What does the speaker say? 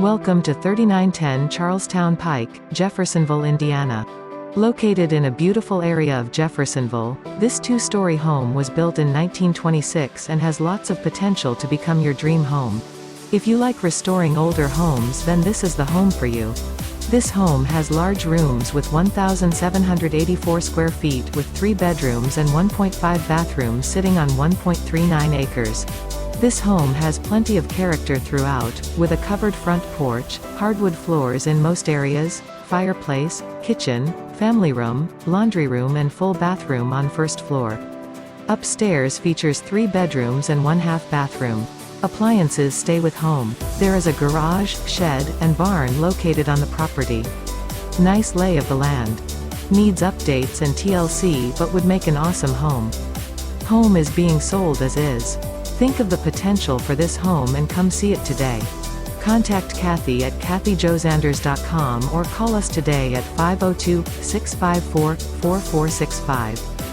Welcome to 3910 Charlestown Pike, Jeffersonville, Indiana. Located in a beautiful area of Jeffersonville, this two-story home was built in 1926 and has lots of potential to become your dream home. If you like restoring older homes, then this is the home for you. This home has large rooms with 1,784 square feet with 3 bedrooms and 1.5 bathrooms sitting on 1.39 acres. This home has plenty of character throughout, with a covered front porch, hardwood floors in most areas, fireplace, kitchen, family room, laundry room and full bathroom on first floor. Upstairs features 3 bedrooms and 1/2 bathroom. Appliances stay with home. There is a garage, shed, and barn located on the property. Nice lay of the land. Needs updates and TLC but would make an awesome home. Home is being sold as is. Think of the potential for this home and come see it today. Contact Kathy at kathyjosanders.com or call us today at 502-654-4465.